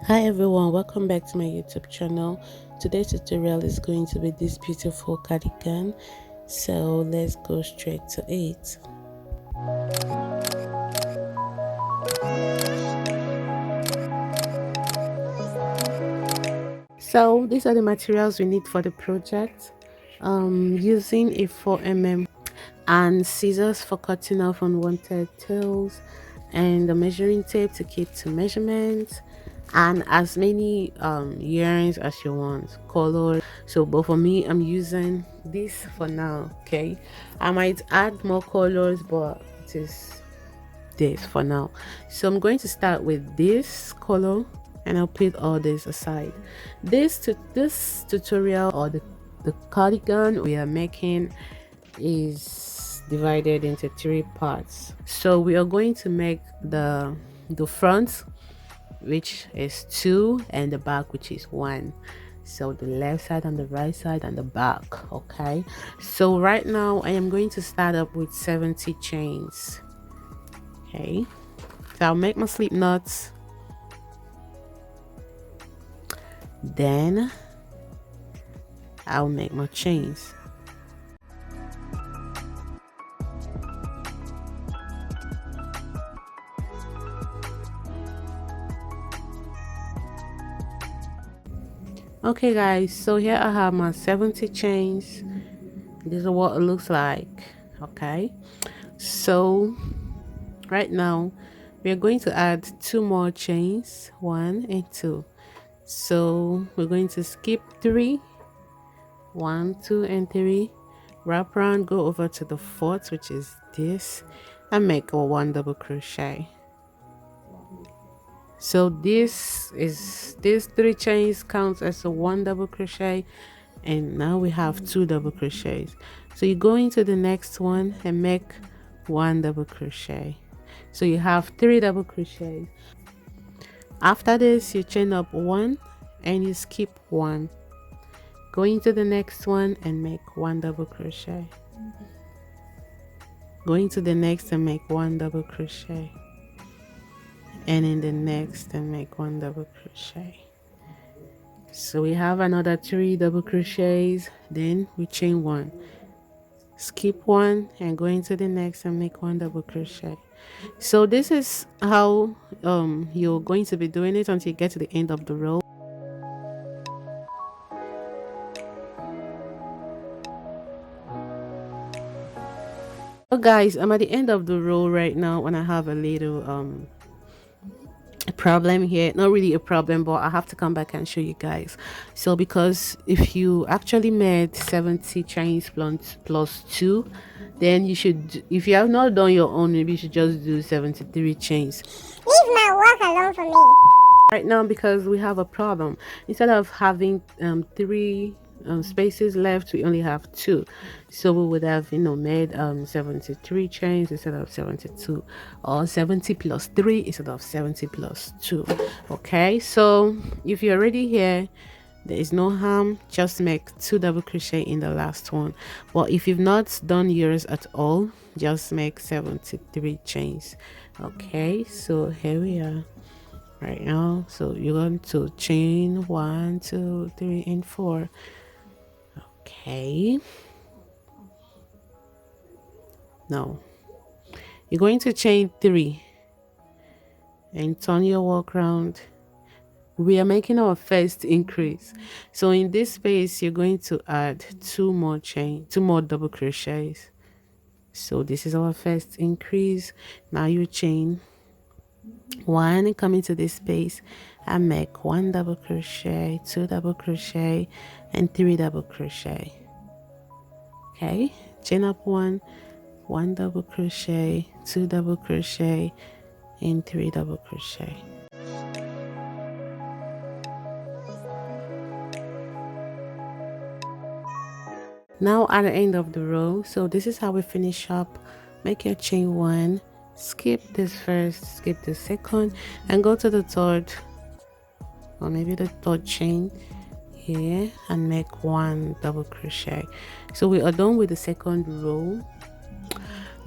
Hi everyone, welcome back to my YouTube channel. Today's tutorial is going to be this beautiful cardigan, so let's go straight to it. So these are the materials we need for the project. Using a 4 mm and scissors for cutting off unwanted tails, and the measuring tape to keep to measurements, and as many yarns as you want, color. So but for me, I'm using this for now. Okay, I might add more colors, but it is this for now. So I'm going to start with this color and I'll put all this aside. This tutorial, or the cardigan we are making, is divided into 3 parts. So we are going to make the front, which is 2, and the back, which is 1. So the left side and the right side and the back. Okay, so right now I am going to start up with 70 chains. Okay, so I'll make my slip knots, then I'll make my chains. Okay guys, so here I have my 70 chains. This is what it looks like. Okay, so right now we're going to add 2 more chains, 1 and 2. So we're going to skip 3, 1, 2 and 3, wrap around, go over to the 4th, which is this, and make a 1 double crochet. So these 3 chains counts as a 1 double crochet, and now we have 2 double crochets. So you go into the next one and make 1 double crochet. So you have 3 double crochets. After this, you chain up 1 and you skip 1. Go into the next one and make 1 double crochet. Go into the next and make 1 double crochet, and in the next and make 1 double crochet. So we have another 3 double crochets, then we chain 1, skip 1, and go into the next and make 1 double crochet. So this is how you're going to be doing it until you get to the end of the row. So guys, I'm at the end of the row right now, and I have a little a problem here. Not really a problem, but I have to come back and show you guys. So because if you actually made 70 chains plus 2, then you should, if you have not done your own, maybe you should just do 73 chains. Leave my work alone for me. Right now, because we have a problem, instead of having 3 spaces left, we only have 2. So we would have made 73 chains instead of 72, or 70 plus 3 instead of 70 plus 2. Okay, so if you're already here, there is no harm, just make 2 double crochet in the last one. But if you've not done yours at all, just make 73 chains. Okay, so here we are right now. So you're going to chain 1, 2, 3 and 4. Okay, now you're going to chain 3 and turn your work around. We are making our first increase, so in this space you're going to add 2 more double crochets. So this is our first increase. Now you chain 1 and come into this space and make 1 double crochet, 2 double crochet and 3 double crochet. Okay, chain up 1, 1 double crochet, 2 double crochet and 3 double crochet. Now at the end of the row, so this is how we finish up. Make your chain 1, skip this first, skip the second, and go to the 3rd, or maybe the 3rd chain here, and make 1 double crochet. So we are done with the 2nd row.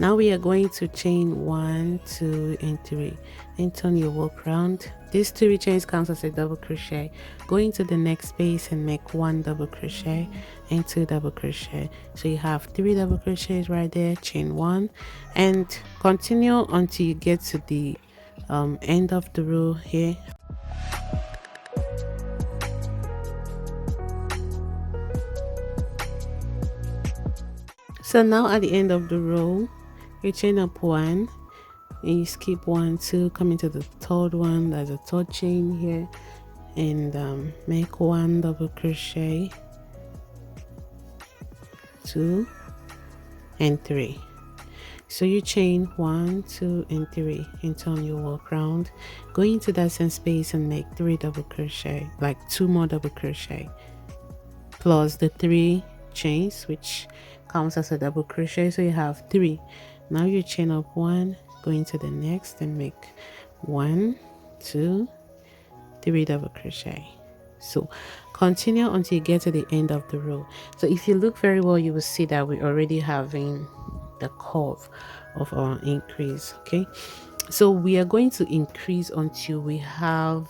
Now we are going to chain 1, 2 and 3 and turn your work round. These 3 chains counts as a double crochet. Go into the next space and make 1 double crochet and 2 double crochet. So you have 3 double crochets right there. Chain 1 and continue until you get to the end of the row here. So now at the end of the row, you chain up 1 and you skip 1, 2, come into the third one. There's a third chain here and make 1 double crochet, 2 and 3. So you chain 1, 2 and 3 and turn your work round. Go into that same space and make 3 double crochet, like 2 more double crochet plus the 3 chains, which counts as a double crochet. So you have 3. Now you chain up 1, go into the next and make 1, 2, 3 double crochet. So continue until you get to the end of the row. So if you look very well, you will see that we're already having the curve of our increase. Okay, so we are going to increase until we have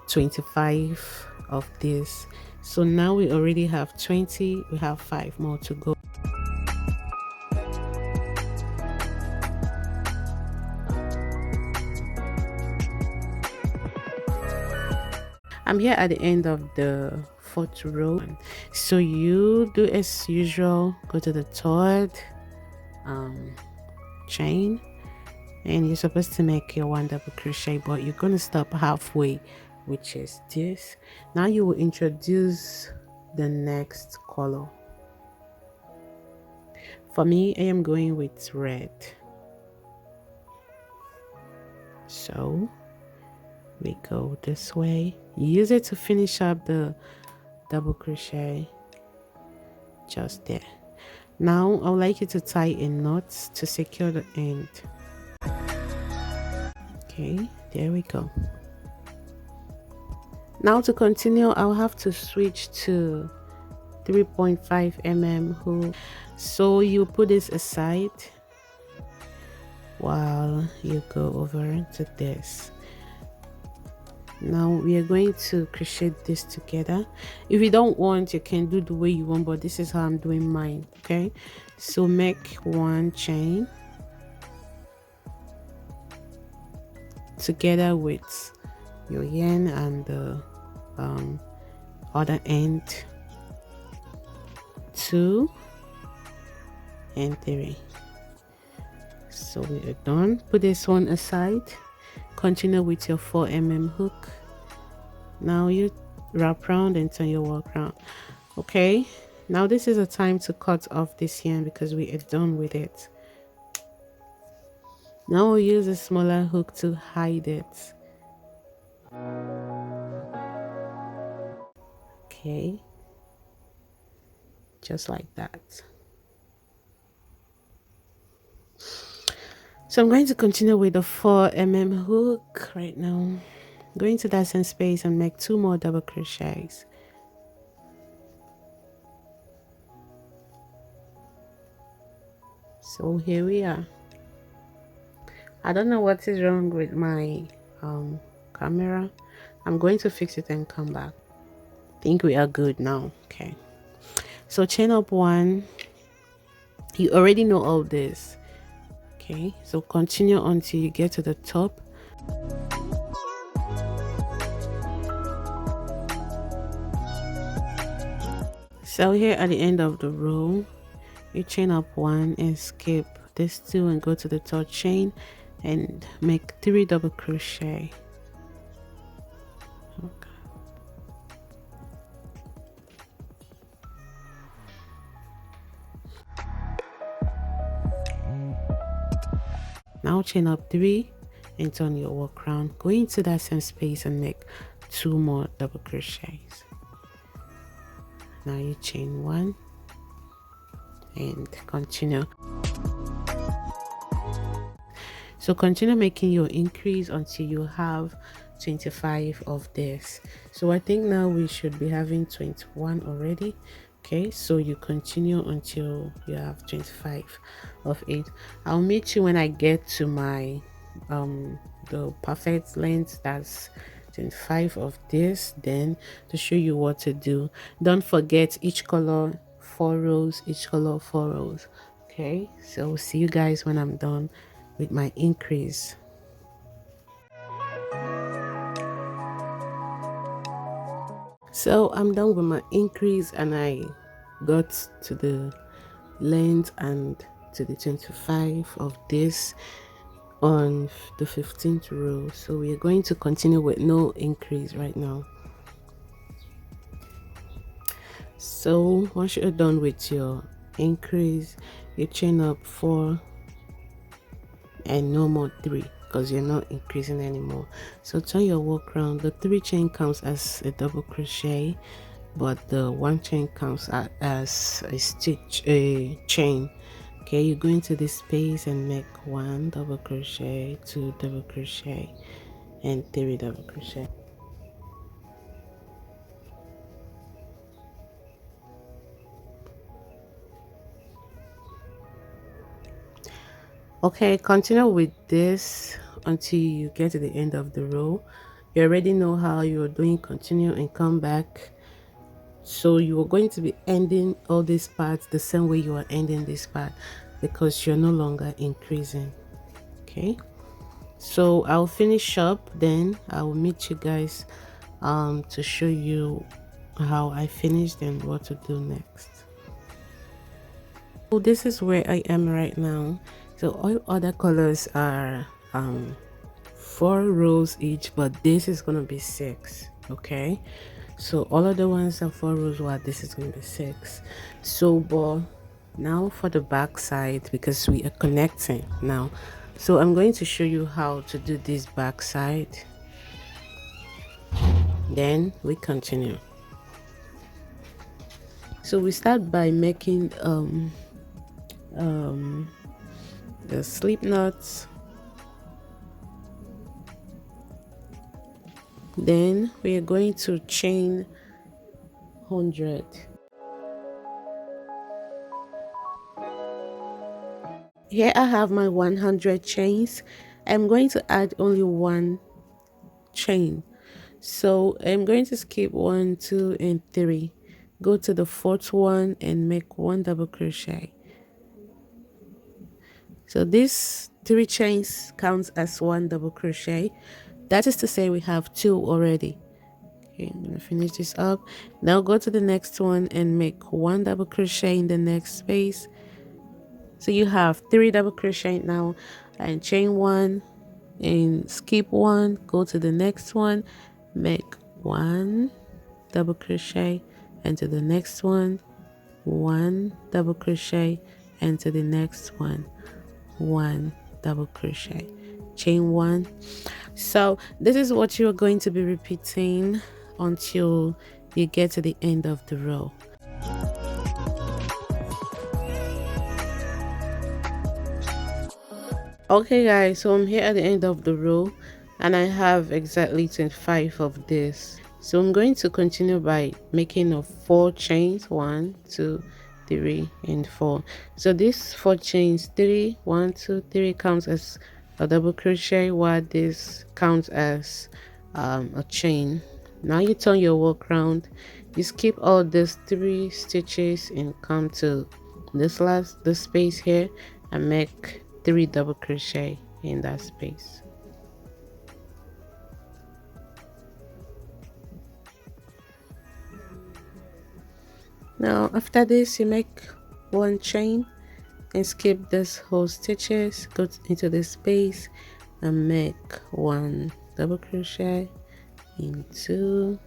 25 of this. So now we already have 20, we have 5 more to go. I'm here at the end of the 4th row. So you do as usual, go to the 3rd chain and you're supposed to make your 1 double crochet, but you're going to stop halfway, which is this. Now you will introduce the next color. For me, I am going with red. So we go this way. Use it to finish up the double crochet just there. Now I would like you to tie a knot to secure the end. Okay, there we go. Now to continue, I'll have to switch to 3.5 mm hook. So you put this aside while you go over to this. Now we are going to crochet this together. If you don't want, you can do the way you want, but this is how I'm doing mine. Okay, so make 1 chain together with your yarn and the other end, 2 and 3. So we are done. Put this one aside. Continue with your 4 mm hook. Now you wrap around and turn your work around. Okay, now this is a time to cut off this yarn because we are done with it. Now we'll use a smaller hook to hide it. Okay, just like that. So I'm going to continue with the 4 mm hook right now. Go into that same space and make 2 more double crochets. So here we are. I don't know what is wrong with my camera. I'm going to fix it and come back. I think we are good now. Okay, so chain up 1. You already know all this. Okay, so continue until you get to the top. So here at the end of the row, you chain up 1 and skip this 2 and go to the 3rd chain and make 3 double crochet. Okay. Now chain up 3 and turn your work around. Go into that same space and make 2 more double crochets. Now you chain 1 and continue. So continue making your increase until you have 25 of this. So I think now we should be having 21 already. Okay, so you continue until you have 25 of it. I'll meet you when I get to my the perfect length, that's 25 of this, then to show you what to do. Don't forget, each color 4 rows, each color 4 rows. Okay, so see you guys when I'm done with my increase. So I'm done with my increase, and I got to the length and to the 25 of this on the 15th row. So we are going to continue with no increase right now. So once you're done with your increase, you chain up 4 and no more 3, because you're not increasing anymore. So turn your work around. The 3 chain counts as a double crochet, but the 1 chain counts as a chain. Okay, you go into this space and make 1 double crochet, 2 double crochet, and 3 double crochet. Okay, continue with this until you get to the end of the row. You already know how you're doing. Continue and come back. So you are going to be ending all these parts the same way you are ending this part, because you're no longer increasing. Okay, so I'll finish up, then I'll meet you guys to show you how I finished and what to do next. So this is where I am right now. So all other colors are 4 rows each, but this is gonna be 6. Okay, so all of the ones are 4 rows, while this is gonna be 6. So but now for the back side, because we are connecting now, so I'm going to show you how to do this back side, then we continue. So we start by making the slip knots, then we are going to chain 100. Here I have my 100 chains. I'm going to add only 1 chain, so I'm going to skip 1, 2, and 3, go to the 4th one and make 1 double crochet. So this 3 chains counts as 1 double crochet. That is to say we have 2 already. Okay, I'm gonna finish this up. Now go to the next one and make 1 double crochet in the next space. So you have 3 double crochet now, and chain 1 and skip 1, go to the next one, make 1 double crochet, and to the next one, 1 double crochet, and to the next one, 1 double crochet, chain 1. So this is what you're going to be repeating until you get to the end of the row. Okay guys, so I'm here at the end of the row, and I have exactly 25 of this. So I'm going to continue by making of 4 chains, 1, 2, 3, and 4. So these 4 chains, 3, 1, 2, 3, counts as a double crochet, while this counts as a chain. Now you turn your work around, you skip all these 3 stitches and come to this space here and make 3 double crochet in that space. Now after this, you make 1 chain and skip this whole stitches, go into this space and make 1 double crochet in 2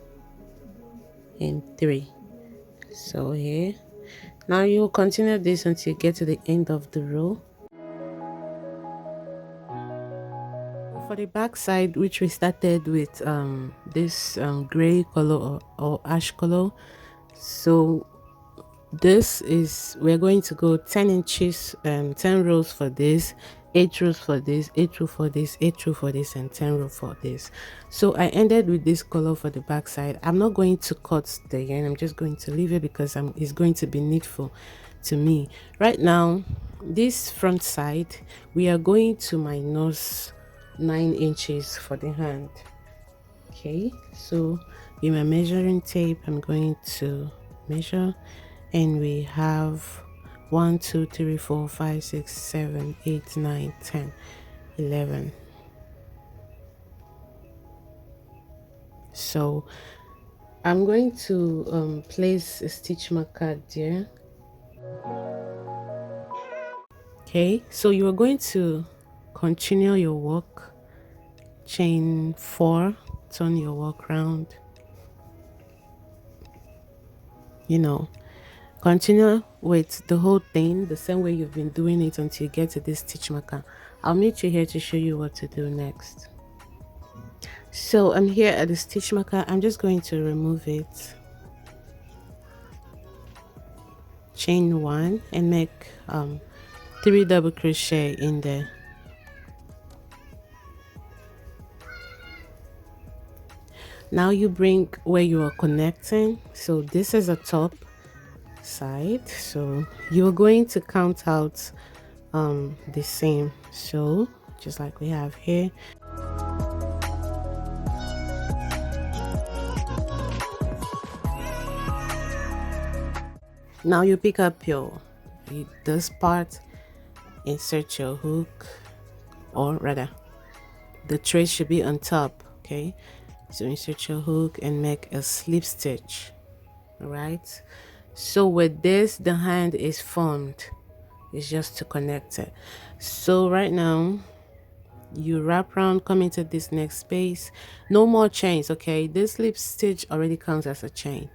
and 3. So here, now you will continue this until you get to the end of the row. For the back side, which we started with this gray color or ash color, so this is, we're going to go 10 inches 10 rows for this, 8 rows for this, 8 rows for this, 8 rows for this, and 10 rows for this. So I ended with this color for the back side. I'm not going to cut the yarn, I'm just going to leave it because it's going to be needful to me right now. This front side, we are going to minus 9 inches for the hand. Okay, so with my measuring tape, I'm going to measure, and we have 1 2 3 4 5 6 7 8 9 10 11. So I'm going to place a stitch marker there. Okay, so you are going to continue your work, chain 4, turn your work round, continue with the whole thing the same way you've been doing it until you get to this stitch marker. I'll meet you here to show you what to do next. So I'm here at the stitch marker. I'm just going to remove it, chain 1, and make 3 double crochet in there. Now you bring where you are connecting, so this is a top side, so you're going to count out the same, so just like we have here. Now you pick up this part, insert your hook, or rather the trace should be on top. Okay, so insert your hook and make a slip stitch. All right, so with this the hand is formed, it's just to connect it. So right now you wrap around, come into this next space, no more chains. Okay, this slip stitch already counts as a chain,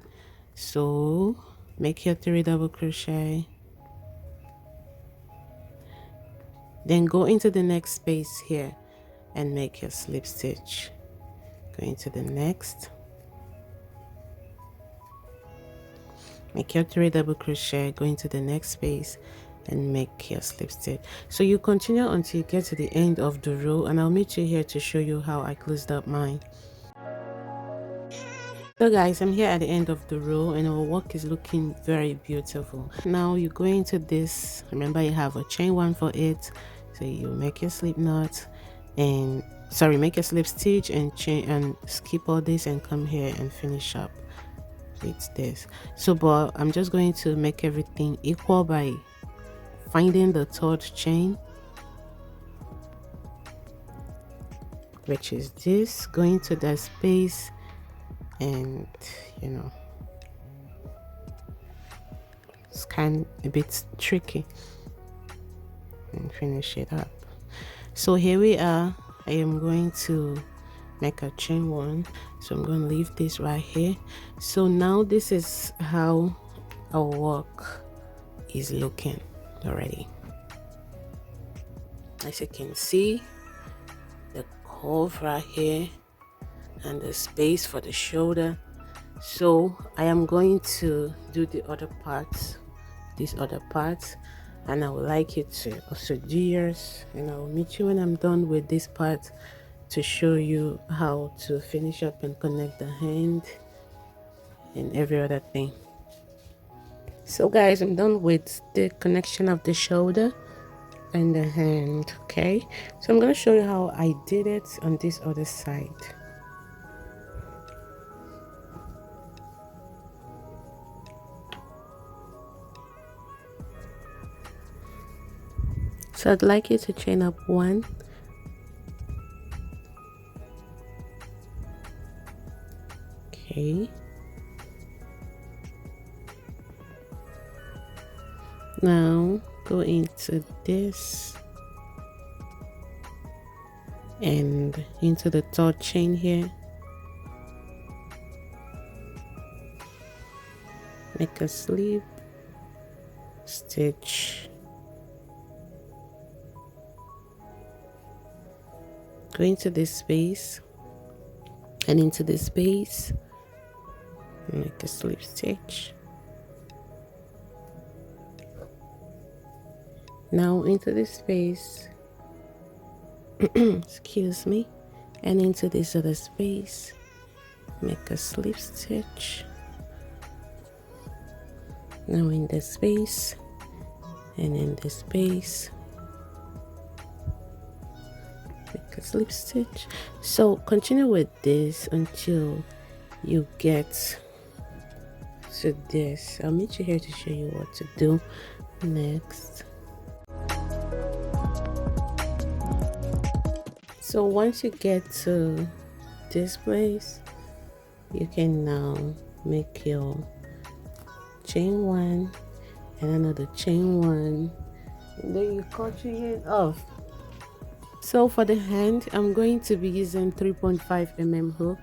so make your 3 double crochet, then go into the next space here and make your slip stitch. Go into the next, make your 3 double crochet, go into the next space and make your slip stitch. So you continue until you get to the end of the row, and I'll meet you here to show you how I closed up mine. So guys, I'm here at the end of the row and our work is looking very beautiful. Now you go into this, remember you have a chain 1 for it, so you make your slip knot and make your slip stitch and chain and skip all this and come here and finish up with this. So but I'm just going to make everything equal by finding the 3rd chain, which is this, going to that space, and it's kind of a bit tricky, and finish it up. So here we are. I am going to make a chain 1, so I'm going to leave this right here. So now this is how our work is looking already. As you can see, the curve right here and the space for the shoulder. So I am going to do the other parts, these other parts, and I would like you to also do yours, and I will meet you when I'm done with this part to show you how to finish up and connect the hand and every other thing. So guys, I'm done with the connection of the shoulder and the hand. Okay, so I'm going to show you how I did it on this other side. So I'd like you to chain up 1, okay, now go into this and into the 3rd chain here, make a slip stitch, go into this space and into this space, make a slip stitch, now into this space excuse me, and into this other space make a slip stitch. Now in this space and in this space make a slip stitch. So continue with this until you get to this. I'll meet you here to show you what to do next. So once you get to this place, you can now make your chain 1 and another chain 1, and then you crochet it off. So for the hand, I'm going to be using 3.5 hook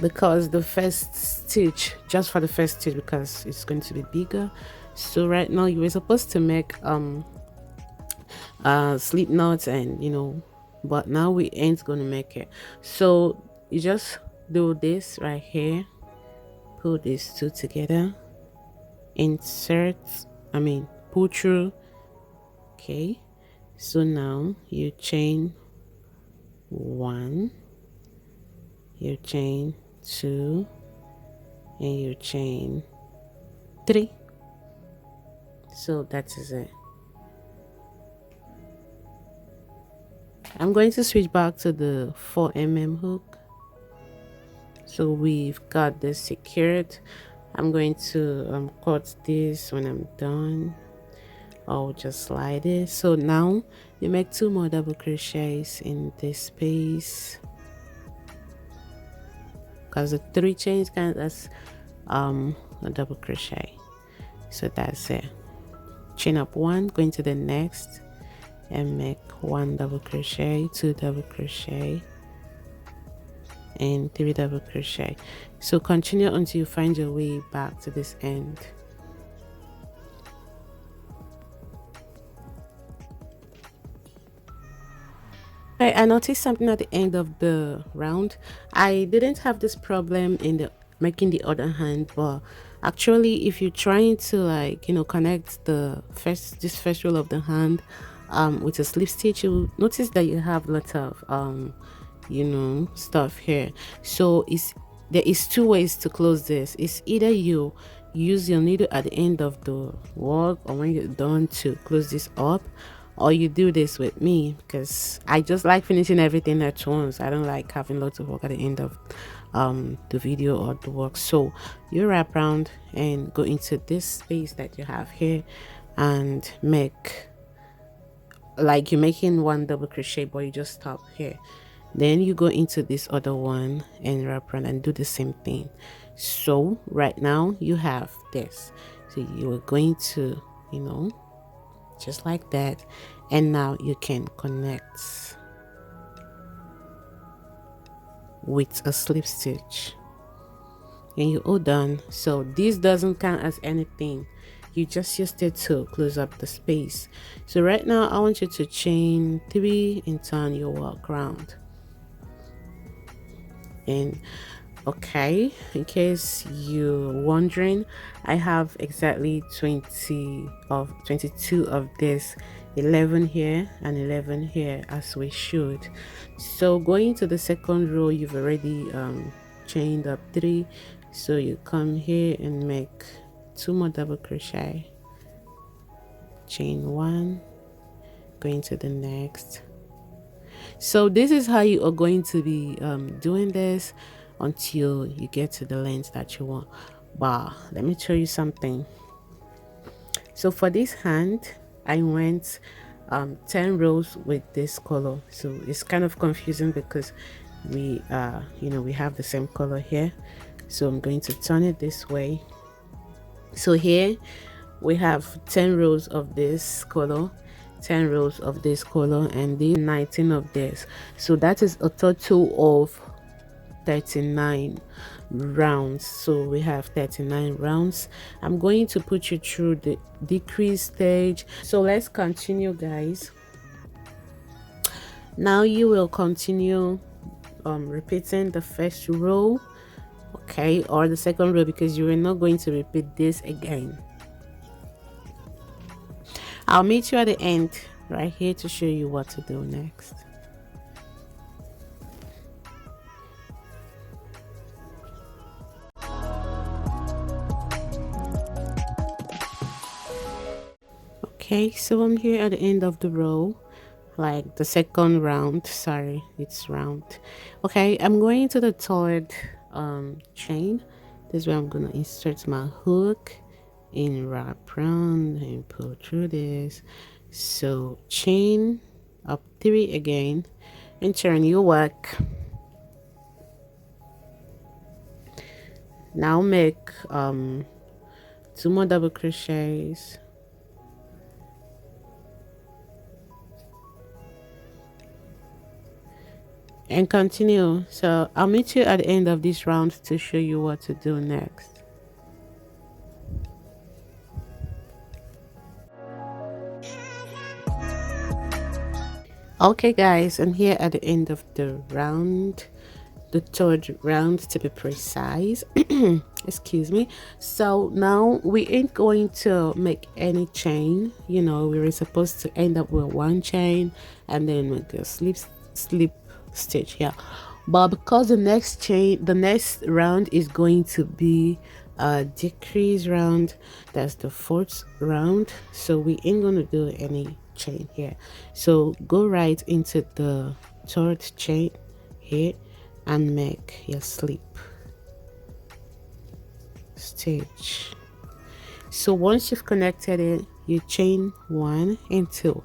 because the first stitch, just for the first stitch, because it's going to be bigger. So right now you were supposed to make slip knots, and but now we ain't gonna make it. So you just do this right here, pull these two together, insert, pull through. Okay, so now you chain 1, you chain 2, and you chain 3. So that is it. I'm going to switch back to the 4 hook. So we've got this secured. I'm going to cut this when I'm done. I'll just slide it. So now you make 2 more double crochets in this space, because the 3 chains count as a double crochet. So that's it. Chain up 1, going to the next, and make 1 double crochet, 2 double crochet, and 3 double crochet. So continue until you find your way back to this end. I noticed something at the end of the round. I didn't have this problem in the making the other hand, but actually if you're trying to connect this first row of the hand with a slip stitch, you notice that you have lots of stuff here. So there is 2 ways to close this. It's either you use your needle at the end of the work or when you're done to close this up, or you do this with me, because I just like finishing everything at once. I don't like having lots of work at the end of the video or the work. So you wrap around and go into this space that you have here and make like you're making 1 double crochet, but you just stop here. Then you go into this other one and wrap around and do the same thing. So right now you have this. So you are going to just like that, and now you can connect with a slip stitch and you're all done. So this doesn't count as anything, you just used it to close up the space. So right now I want you to chain 3 and turn your work around. And okay, in case you're wondering, I have exactly 22 of this, 11 here and 11 here, as we should. So going to the second row, you've already chained up 3, so you come here and make 2 more double crochet, chain 1, going to the next. So this is how you are going to be doing this until you get to the length that you want. But let me show you something. So for this hand, I went 10 rows with this color. So it's kind of confusing because we we have the same color here. So I'm going to turn it this way. So here we have 10 rows of this color, 10 rows of this color, and the 19 of this. So that is a total of 39 rounds. So we have 39 rounds. I'm going to put you through the decrease stage. So let's continue, guys. Now you will continue repeating the first row, okay, or the second row, because you are not going to repeat this again. I'll meet you at the end right here to show you what to do next. Okay, so I'm here at the end of the row, like the second round. Sorry, it's round. Okay, I'm going to the third chain. This is where I'm gonna insert my hook and wrap around and pull through this. So chain up 3 again and turn your work. Now make 2 more double crochets and continue. So I'll meet you at the end of this round to show you what to do next. Okay guys, I'm here at the end of the round, the third round to be precise. Excuse me. So now we ain't going to make any chain. You know, we were supposed to end up with one chain and then make a slip stitch here, but because the next round is going to be a decrease round, that's the fourth round, so we ain't gonna do any chain here. So go right into the third chain here and make your slip stitch. So once you've connected it, you chain 1 and 2.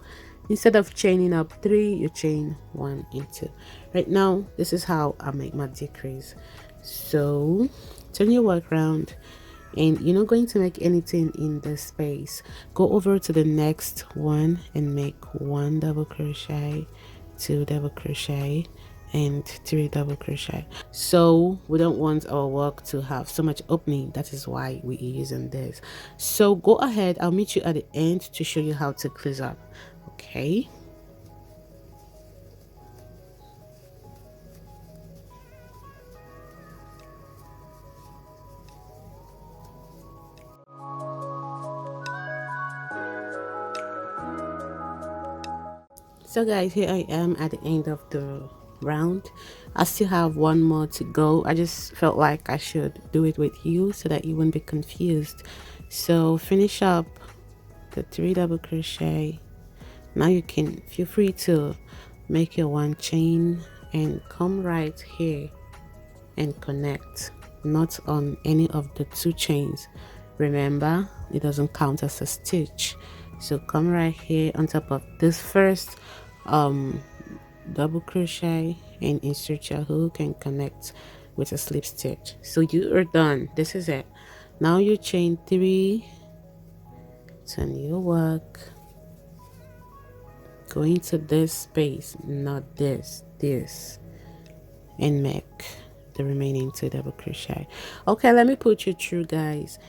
Instead of chaining up 3, you chain 1 and 2. Right now, this is how I make my decrease. So turn your work around, and you're not going to make anything in the space. Go over to the next one and make 1 double crochet, 2 double crochet, and 3 double crochet. So we don't want our work to have so much opening. That is why we're using this. So go ahead, I'll meet you at the end to show you how to close up. Okay. So guys, here I am at the end of the round. I still have one more to go. I just felt like I should do it with you so that you wouldn't be confused. So finish up the 3 double crochet. Now you can feel free to make your 1 chain and come right here and connect, not on any of the 2 chains. Remember, it doesn't count as a stitch. So come right here on top of this first double crochet and insert your hook and connect with a slip stitch. So you are done. This is it. Now you chain 3, turn your work, go into this space, not this, and make the remaining 2 double crochet. Okay, let me put you through, guys.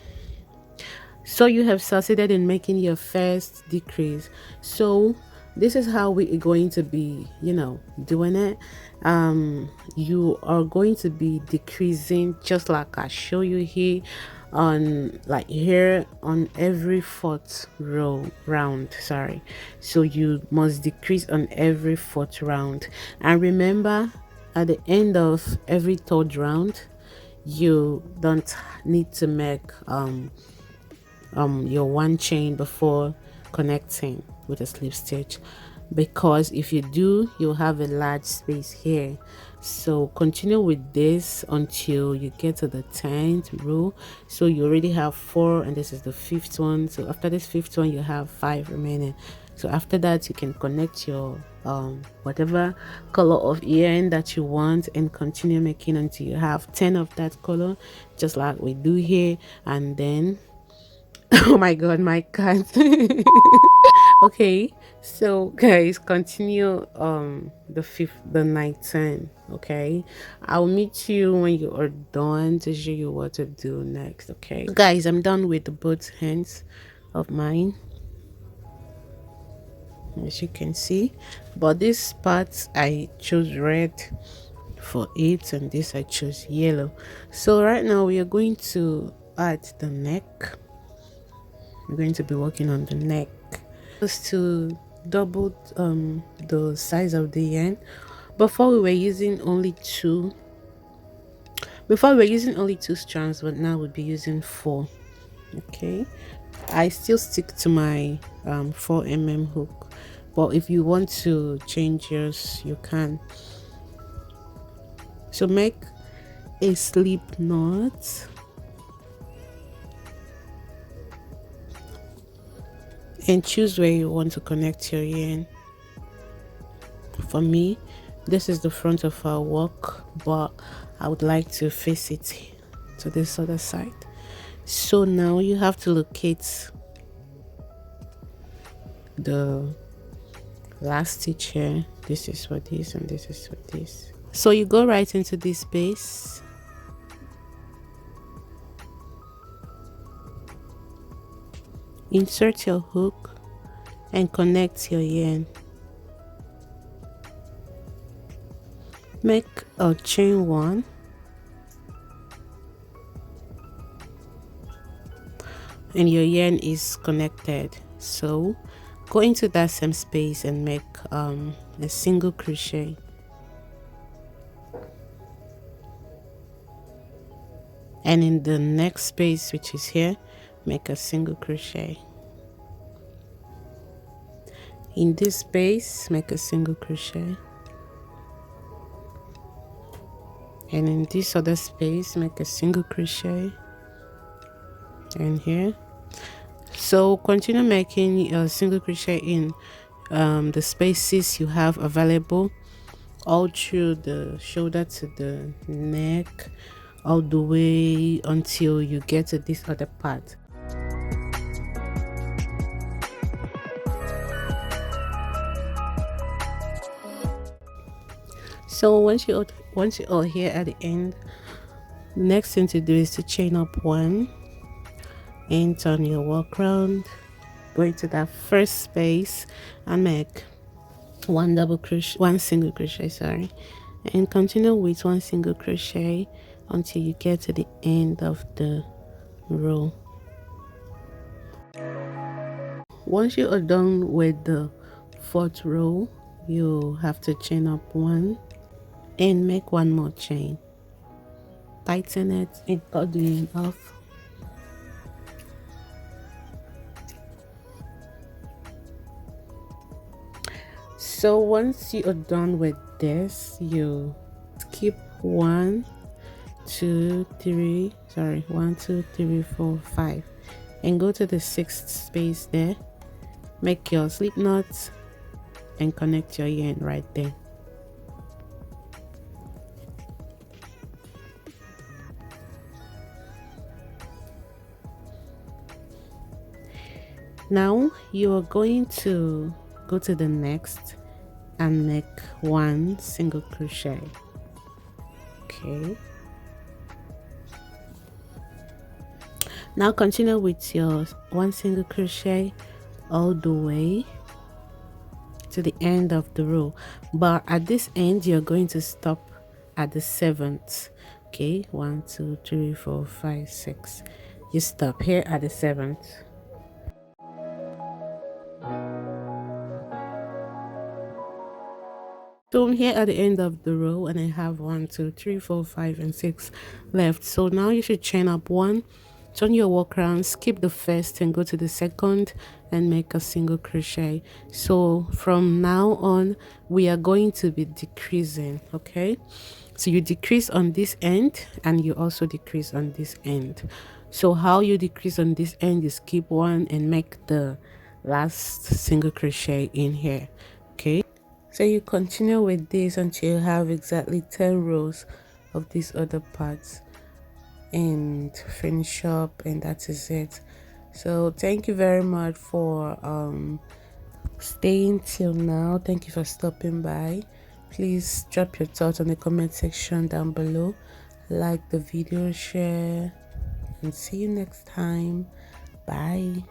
So you have succeeded in making your first decrease. So this is how we are going to be, you know, doing it. You are going to be decreasing just like I show you here, on like here on every fourth round, sorry. So you must decrease on every fourth round, and remember, at the end of every third round, you don't need to make your 1 chain before connecting with a slip stitch, because if you do, you'll have a large space here. So continue with this until you get to the 10th row. So you already have 4 and this is the 5th one. So after this 5th one, you have 5 remaining. So after that, you can connect your whatever color of yarn that you want and continue making until you have 10 of that color, just like we do here. And then oh my god, my cat. Okay, so guys, continue the night 10. Okay, I'll meet you when you are done to show you what to do next. Okay guys, I'm done with the both hands of mine, as you can see, but this part I chose red for it and this I chose yellow. So right now we are going to add the neck. We're going to be working on the neck. Just to double the size of the yarn. Before we were using only 2. Before we were using only 2 strands, but now we'll be using 4. Okay, I still stick to my 4 mm hook, but if you want to change yours, you can. So make a slip knot and choose where you want to connect your yarn. For me, this is the front of our work, but I would like to face it to this other side. So now you have to locate the last stitch here. This is for this and this is for this. So you go right into this space, insert your hook and connect your yarn. Make a chain 1 and your yarn is connected. So go into that same space and make a single crochet. And in the next space, which is here, make a single crochet. In this space, make a single crochet. And in this other space, make a single crochet. And here. So continue making a single crochet in the spaces you have available, all through the shoulder to the neck, all the way until you get to this other part. So once you're here at the end, the next thing to do is to chain up 1 and turn your work round, go into that first space and make 1 single crochet, sorry, and continue with 1 single crochet until you get to the end of the row. Once you are done with the 4th row, you have to chain up 1 and make 1 more chain, tighten it and cut the end off. So once you are done with this, you skip 1 2 3 4 5 and go to the 6th space there, make your slip knots and connect your yarn right there. Now you are going to go to the next and make 1 single crochet. Okay, now continue with your 1 single crochet all the way to the end of the row, but at this end you're going to stop at the 7th. Okay, 1 2 3 4 5 6, you stop here at the 7th. So I'm here at the end of the row and I have 1 2 3 4 5 and 6 left. So now you should chain up 1, turn your work around, skip the first and go to the 2nd and make a single crochet. So from now on we are going to be decreasing. Okay, so you decrease on this end and you also decrease on this end. So how you decrease on this end, you skip 1 and make the last single crochet in here. Okay, so you continue with this until you have exactly 10 rows of these other parts and finish up, and that is it. So thank you very much for staying till now. Thank you for stopping by. Please drop your thoughts on the comment section down below, like the video, share, and see you next time. Bye.